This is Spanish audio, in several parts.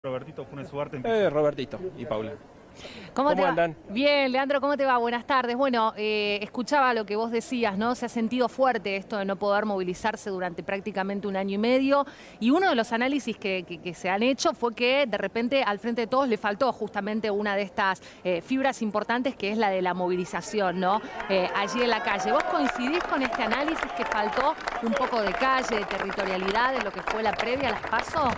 Robertito Funes Ugarte. Robertito y Paula. ¿Cómo te va? andan? Bien, Leandro, ¿cómo te va? Buenas tardes. Bueno, escuchaba lo que vos decías, ¿no? Se ha sentido fuerte esto de no poder movilizarse durante prácticamente un año y medio. Y uno de los análisis que se han hecho fue que de repente al Frente de Todos le faltó justamente una de estas fibras importantes, que es la de la movilización, ¿no? Allí en la calle. ¿Vos coincidís con este análisis que faltó un poco de calle, de territorialidad, de lo que fue la previa a las PASO?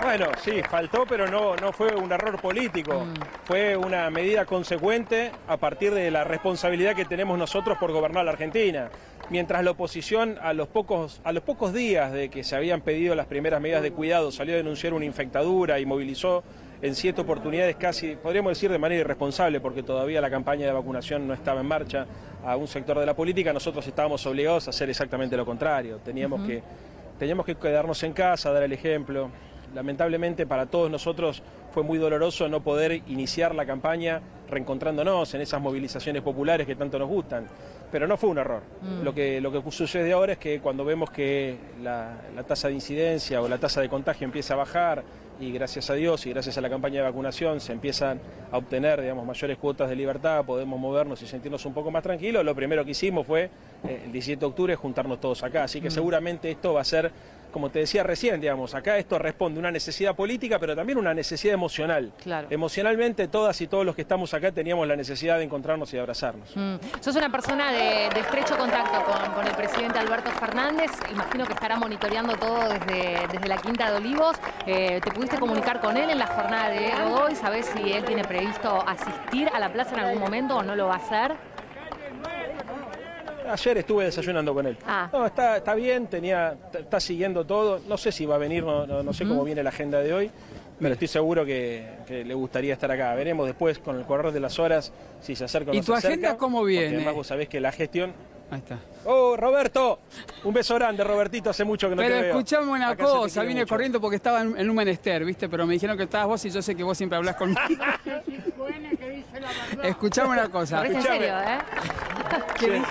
Bueno, sí, faltó, pero no fue un error político. Fue una medida consecuente a partir de la responsabilidad que tenemos nosotros por gobernar la Argentina. Mientras la oposición a los pocos días de que se habían pedido las primeras medidas de cuidado salió a denunciar una infectadura y movilizó en 7 oportunidades casi, podríamos decir de manera irresponsable, porque todavía la campaña de vacunación no estaba en marcha, a un sector de la política, nosotros estábamos obligados a hacer exactamente lo contrario. Teníamos que quedarnos en casa, dar el ejemplo. Lamentablemente para todos nosotros fue muy doloroso no poder iniciar la campaña reencontrándonos en esas movilizaciones populares que tanto nos gustan, pero no fue un error. Lo que sucede ahora es que cuando vemos que la tasa de incidencia o la tasa de contagio empieza a bajar y gracias a Dios y gracias a la campaña de vacunación se empiezan a obtener, digamos, mayores cuotas de libertad, podemos movernos y sentirnos un poco más tranquilos, lo primero que hicimos fue el 17 de octubre juntarnos todos acá, así que seguramente esto va a ser, como te decía recién, digamos, acá esto responde a una necesidad política, pero también una necesidad emocional. Claro. Emocionalmente, todas y todos los que estamos acá teníamos la necesidad de encontrarnos y de abrazarnos. Sos una persona de estrecho contacto con el presidente Alberto Fernández. Imagino que estará monitoreando todo desde la Quinta de Olivos. ¿Te pudiste comunicar con él en la jornada de hoy? ¿Sabés si él tiene previsto asistir a la plaza en algún momento o no lo va a hacer? Ayer estuve desayunando con él. No, está bien, está siguiendo todo. No sé si va a venir, no sé cómo viene la agenda de hoy, pero estoy seguro que le gustaría estar acá. Veremos después, con el correr de las horas, si se acerca o no se acerca. ¿Y tu agenda cómo viene? Porque además vos sabés que la gestión... Ahí está. ¡Oh, Roberto! Un beso grande, Robertito, hace mucho que no te veo. Pero escuchame una Acá cosa, vine mucho. corriendo porque estaba en un menester, ¿viste? Pero me dijeron que estabas vos y yo sé que vos siempre hablás conmigo. Escuchame una cosa. ¿En serio, ¿Qué dice?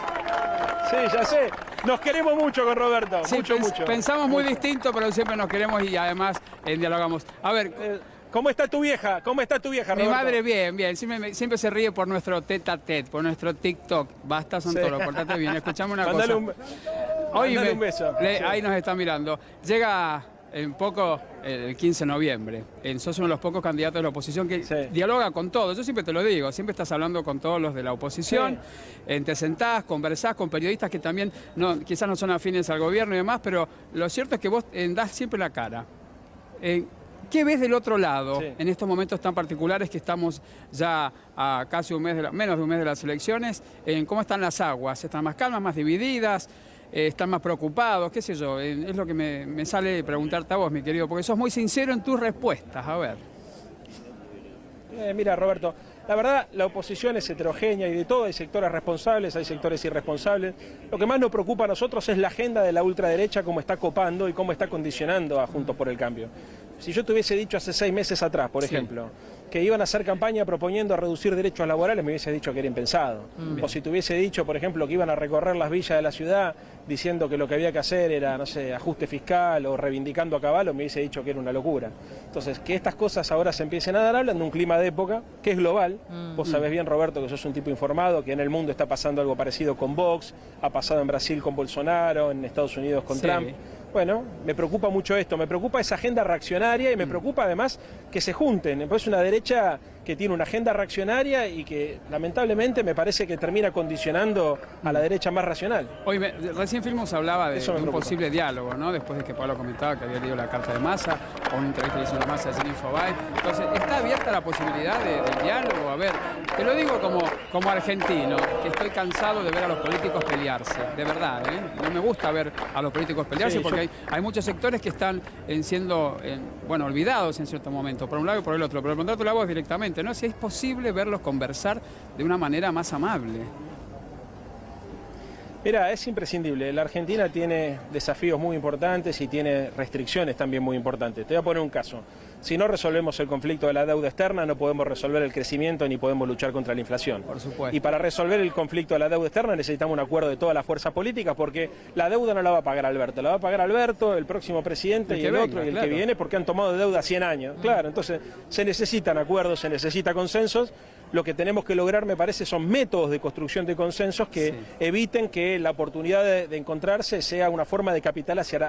Sí, ya sé. Nos queremos mucho con Roberto. Sí, mucho. Pensamos muy distinto, pero siempre nos queremos y además dialogamos. A ver... ¿Cómo está tu vieja? ¿Cómo está tu vieja, Mi Roberto? madre bien. Siempre se ríe por nuestro tete-a-tete, por nuestro TikTok. Basta, Santoro, portate bien. Escuchame una cosa. Mandale un beso. Ahí nos está mirando. Llega en poco el 15 de noviembre. Sos uno de los pocos candidatos de la oposición que dialoga con todos. Yo siempre te lo digo, siempre estás hablando con todos los de la oposición. Te sentás, conversás con periodistas que también quizás no son afines al gobierno y demás, pero lo cierto es que vos das siempre la cara. ¿Qué ves del otro lado en estos momentos tan particulares que estamos ya a casi menos de un mes de las elecciones? ¿Cómo están las aguas? ¿Están más calmas, más divididas? ¿Están más preocupados? ¿Qué sé yo? Es lo que me sale preguntarte a vos, mi querido, porque sos muy sincero en tus respuestas. A ver. Mira, Roberto, la verdad, la oposición es heterogénea y de todo hay sectores responsables, hay sectores irresponsables. Lo que más nos preocupa a nosotros es la agenda de la ultraderecha, cómo está copando y cómo está condicionando a Juntos por el Cambio. Si yo te hubiese dicho hace 6 meses atrás, por ejemplo, que iban a hacer campaña proponiendo reducir derechos laborales, me hubiese dicho que era impensado. O si te hubiese dicho, por ejemplo, que iban a recorrer las villas de la ciudad diciendo que lo que había que hacer era, no sé, ajuste fiscal o reivindicando a Caballo, me hubiese dicho que era una locura. Entonces, que estas cosas ahora se empiecen a dar, hablan de un clima de época que es global. Vos sabés bien, Roberto, que sos un tipo informado, que en el mundo está pasando algo parecido con Vox, ha pasado en Brasil con Bolsonaro, en Estados Unidos con Trump. Bueno, me preocupa mucho esto, me preocupa esa agenda reaccionaria y me preocupa además que se junten. Es una derecha que tiene una agenda reaccionaria y que lamentablemente me parece que termina condicionando a la derecha más racional. Hoy recién Filmos hablaba de un posible diálogo, ¿no? Después de que Pablo comentaba que había leído la carta de Massa o una entrevista que hizo la Massa en Infobae. Entonces, ¿está abierta la posibilidad de diálogo? A ver, te lo digo como argentino, que estoy cansado de ver a los políticos pelearse, de verdad, ¿eh? No me gusta ver a los políticos pelearse porque hay muchos sectores que están siendo olvidados en cierto momento, por un lado y por el otro. Pero preguntarte la voz directamente, ¿no? Si es posible verlos conversar de una manera más amable. Mira, es imprescindible. La Argentina tiene desafíos muy importantes y tiene restricciones también muy importantes. Te voy a poner un caso. Si no resolvemos el conflicto de la deuda externa, no podemos resolver el crecimiento ni podemos luchar contra la inflación. Por supuesto. Y para resolver el conflicto de la deuda externa necesitamos un acuerdo de todas las fuerzas políticas, porque la deuda no la va a pagar Alberto, la va a pagar Alberto, el próximo presidente y el otro y el que viene, porque han tomado deuda 100 años. Claro, entonces se necesitan acuerdos, se necesita consensos. Lo que tenemos que lograr, me parece, son métodos de construcción de consensos que eviten que la oportunidad de encontrarse sea una forma de capitalizar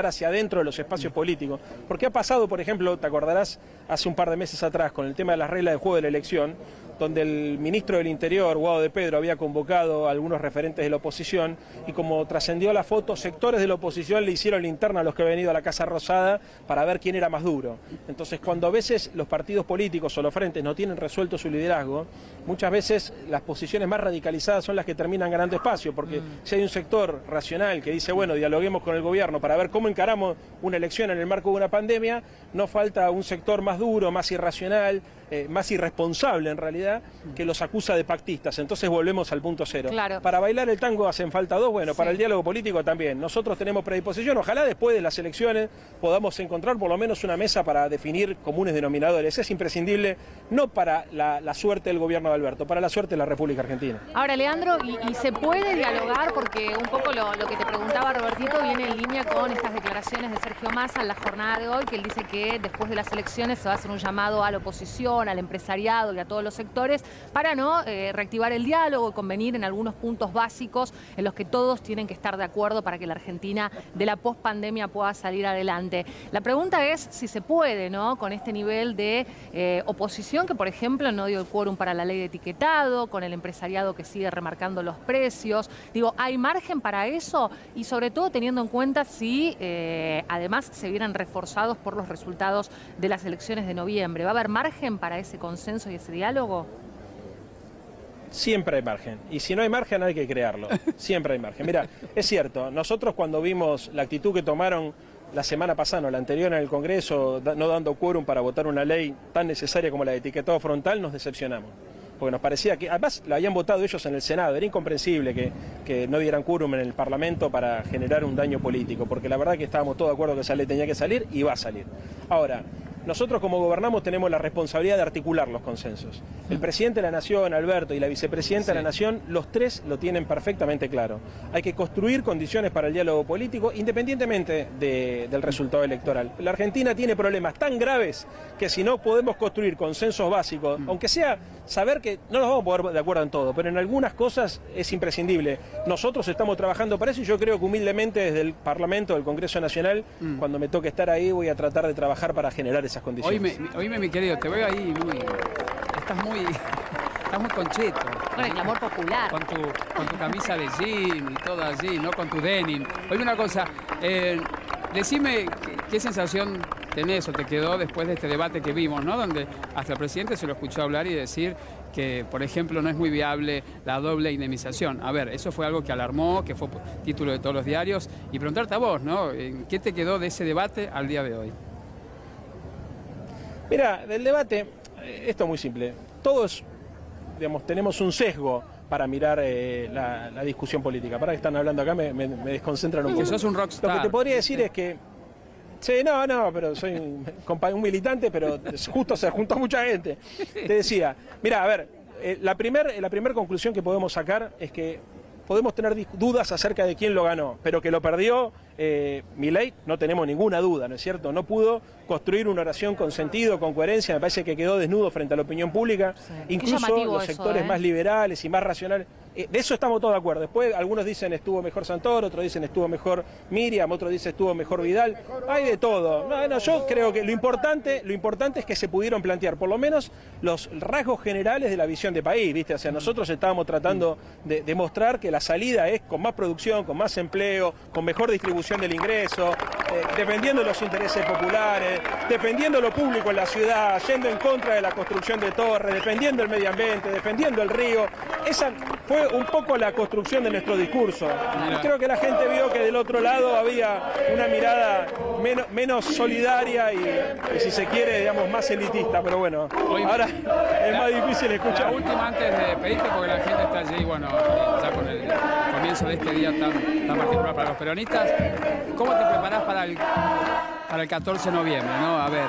hacia adentro de los espacios políticos. Porque ha pasado, por ejemplo, te acordarás, hace un par de meses atrás, con el tema de las reglas del juego de la elección, donde el ministro del Interior, Guado de Pedro, había convocado a algunos referentes de la oposición y como trascendió la foto, sectores de la oposición le hicieron linterna a los que habían ido a la Casa Rosada para ver quién era más duro. Entonces, cuando a veces los partidos políticos o los frentes no tienen resuelto su liderazgo, muchas veces las posiciones más radicalizadas son las que terminan ganando espacio, porque si hay un sector racional que dice, bueno, dialoguemos con el gobierno para ver cómo encaramos una elección en el marco de una pandemia, no falta un sector más duro, más irracional, más irresponsable en realidad, que los acusa de pactistas. Entonces volvemos al punto cero. Claro. Para bailar el tango hacen falta dos, bueno, para el diálogo político también. Nosotros tenemos predisposición, ojalá después de las elecciones podamos encontrar por lo menos una mesa para definir comunes denominadores. Es imprescindible, no para la suerte del gobierno de Alberto, para la suerte de la República Argentina. Ahora, Leandro, ¿y se puede dialogar? Porque un poco lo que te preguntaba Robertito viene en línea con estas declaraciones de Sergio Massa en la jornada de hoy, que él dice que después de las elecciones se va a hacer un llamado a la oposición, al empresariado y a todos los sectores para no reactivar el diálogo y convenir en algunos puntos básicos en los que todos tienen que estar de acuerdo para que la Argentina de la pospandemia pueda salir adelante. La pregunta es si se puede, ¿no? Con este nivel de oposición que, por ejemplo, no dio el quórum para la ley de etiquetado, con el empresariado que sigue remarcando los precios. Digo, ¿hay margen para eso? Y sobre todo teniendo en cuenta si además se vieran reforzados por los resultados de las elecciones de noviembre. ¿Va a haber margen para ese consenso y ese diálogo? Siempre hay margen. Y si no hay margen hay que crearlo. Siempre hay margen. Mira, es cierto, nosotros cuando vimos la actitud que tomaron la semana pasada, no, la anterior en el Congreso, no dando quórum para votar una ley tan necesaria como la de etiquetado frontal, nos decepcionamos. Porque nos parecía que, además, la habían votado ellos en el Senado. Era incomprensible que no dieran quórum en el Parlamento para generar un daño político, porque la verdad que estábamos todos de acuerdo que esa ley tenía que salir y va a salir. Ahora, nosotros como gobernamos tenemos la responsabilidad de articular los consensos. El presidente de la Nación, Alberto, y la vicepresidenta de la Nación, los tres lo tienen perfectamente claro. Hay que construir condiciones para el diálogo político independientemente del resultado electoral. La Argentina tiene problemas tan graves que si no podemos construir consensos básicos, aunque sea saber que no nos vamos a poner de acuerdo en todo, pero en algunas cosas es imprescindible. Nosotros estamos trabajando para eso y yo creo que humildemente desde el Parlamento, del Congreso Nacional, cuando me toque estar ahí voy a tratar de trabajar para generar esas condiciones. Oíme, mi querido, te veo ahí estás muy concheto. Con el clamor popular. Con tu camisa de jean y todo allí, ¿no? Con tu denim. Oíme una cosa, decime qué sensación tenés o te quedó después de este debate que vimos, ¿no? Donde hasta el presidente se lo escuchó hablar y decir que, por ejemplo, no es muy viable la doble indemnización. A ver, eso fue algo que alarmó, que fue título de todos los diarios. Y preguntarte a vos, ¿no? ¿Qué te quedó de ese debate al día de hoy? Mira, del debate, esto es muy simple. Todos, digamos, tenemos un sesgo para mirar la discusión política. Para que están hablando acá me desconcentran un poco. Que sos un rockstar. Lo que te podría decir es que... Sí, no, pero soy un militante, pero justo se juntó mucha gente. Te decía, mira, a ver, la primer conclusión que podemos sacar es que podemos tener dudas acerca de quién lo ganó, pero que lo perdió Milei, no tenemos ninguna duda, ¿no es cierto? No pudo construir una oración con sentido, con coherencia, me parece que quedó desnudo frente a la opinión pública, incluso los sectores más liberales y más racionales. De eso estamos todos de acuerdo. Después algunos dicen estuvo mejor Santoro, otros dicen estuvo mejor Miriam, otros dicen estuvo mejor Vidal. Hay de todo. No, yo creo que lo importante es que se pudieron plantear por lo menos los rasgos generales de la visión de país, ¿viste? O sea, nosotros estábamos tratando de demostrar que la salida es con más producción, con más empleo, con mejor distribución del ingreso, defendiendo los intereses populares, defendiendo lo público en la ciudad, yendo en contra de la construcción de torres, defendiendo el medio ambiente, defendiendo el río. Esa fue un poco la construcción de nuestro discurso. Y creo que la gente vio que del otro lado había una mirada menos solidaria y si se quiere, digamos, más elitista. Pero bueno, ahora es más difícil escuchar. La última antes de pedirte, porque la gente está allí, bueno, ya con el comienzo comienzo de este día tan particular para los peronistas. ¿Cómo te preparás para el 14 de noviembre, ¿no? A ver,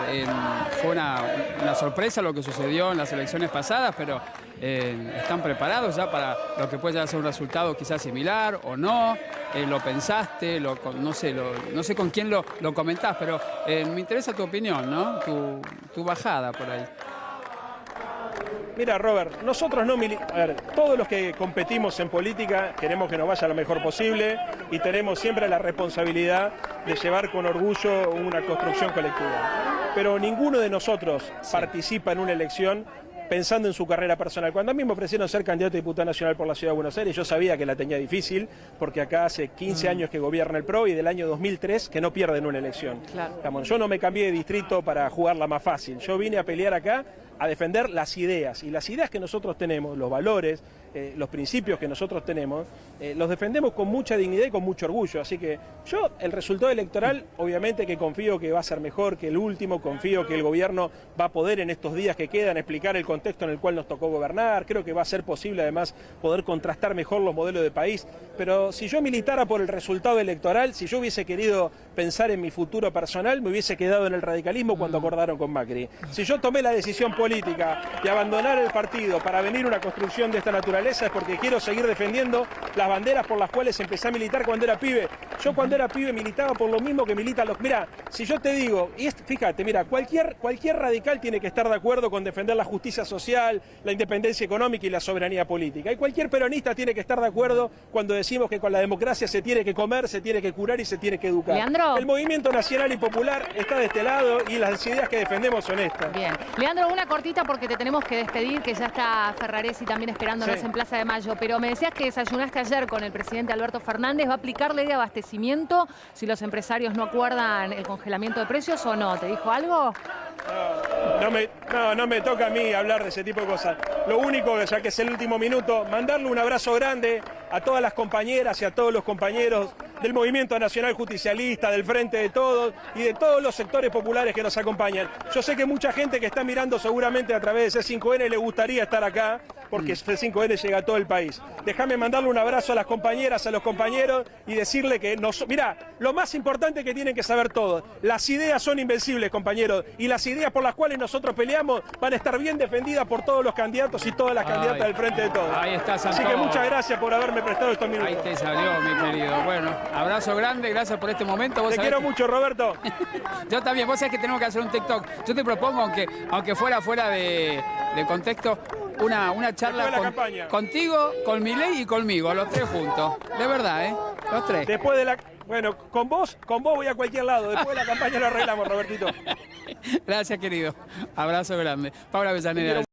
fue una sorpresa lo que sucedió en las elecciones pasadas, pero ¿están preparados ya para lo que puede llegar a ser un resultado quizás similar o no? ¿Lo pensaste? No sé con quién lo comentás, pero me interesa tu opinión, ¿no? Tu bajada por ahí. Mira, Robert, nosotros todos los que competimos en política queremos que nos vaya lo mejor posible y tenemos siempre la responsabilidad de llevar con orgullo una construcción colectiva. Pero ninguno de nosotros participa en una elección pensando en su carrera personal. Cuando a mí me ofrecieron ser candidato a diputado nacional por la Ciudad de Buenos Aires, yo sabía que la tenía difícil, porque acá hace 15 años que gobierna el PRO y del año 2003 que no pierden una elección. Claro. Yo no me cambié de distrito para jugarla más fácil. Yo vine a pelear acá a defender las ideas, y las ideas que nosotros tenemos, los valores, los principios que nosotros tenemos, los defendemos con mucha dignidad y con mucho orgullo. Así que yo, el resultado electoral, obviamente que confío que va a ser mejor que el último, confío que el gobierno va a poder en estos días que quedan explicar el contexto en el cual nos tocó gobernar, creo que va a ser posible además poder contrastar mejor los modelos de país, pero si yo militara por el resultado electoral, si yo hubiese querido pensar en mi futuro personal, me hubiese quedado en el radicalismo cuando acordaron con Macri. Si yo tomé la decisión política de abandonar el partido para venir a una construcción de esta naturaleza, es porque quiero seguir defendiendo las banderas por las cuales empecé a militar cuando era pibe. Yo cuando era pibe militaba por lo mismo que militan los... Mira, si yo te digo, fíjate, mira, cualquier radical tiene que estar de acuerdo con defender la justicia social, la independencia económica y la soberanía política. Y cualquier peronista tiene que estar de acuerdo cuando decimos que con la democracia se tiene que comer, se tiene que curar y se tiene que educar. Leandro. El movimiento nacional y popular está de este lado y las ideas que defendemos son estas. Bien. Leandro, una cortita porque te tenemos que despedir, que ya está Ferraresi también esperándonos en Plaza de Mayo. Pero me decías que desayunaste ayer con el presidente Alberto Fernández. ¿Va a aplicar ley de abastecimiento si los empresarios no acuerdan el congelamiento de precios o no? ¿Te dijo algo? No me toca a mí hablar de ese tipo de cosas. Lo único, ya que es el último minuto, mandarle un abrazo grande a todas las compañeras y a todos los compañeros del Movimiento Nacional Justicialista, del Frente de Todos y de todos los sectores populares que nos acompañan. Yo sé que mucha gente que está mirando seguramente a través de C5N le gustaría estar acá, porque C5N llega a todo el país. Déjame mandarle un abrazo a las compañeras, a los compañeros y decirle que mirá, lo más importante que tienen que saber todos, las ideas son invencibles, compañeros, y las ideas por las cuales nosotros peleamos van a estar bien defendidas por todos los candidatos y todas las candidatas del Frente de Todos. Ahí está, Así que muchas gracias por haberme prestado estos minutos. Ahí te salió, mi querido. Bueno, abrazo grande, gracias por este momento. Te quiero mucho, Roberto. Yo también, vos sabés que tenemos que hacer un TikTok. Yo te propongo, aunque fuera de contexto, una charla contigo, con Milei y conmigo, los tres juntos. De verdad, los tres. Después de la... Bueno, con vos voy a cualquier lado. Después de la campaña lo arreglamos, Robertito. Gracias, querido. Abrazo grande. Paula Avellaneda.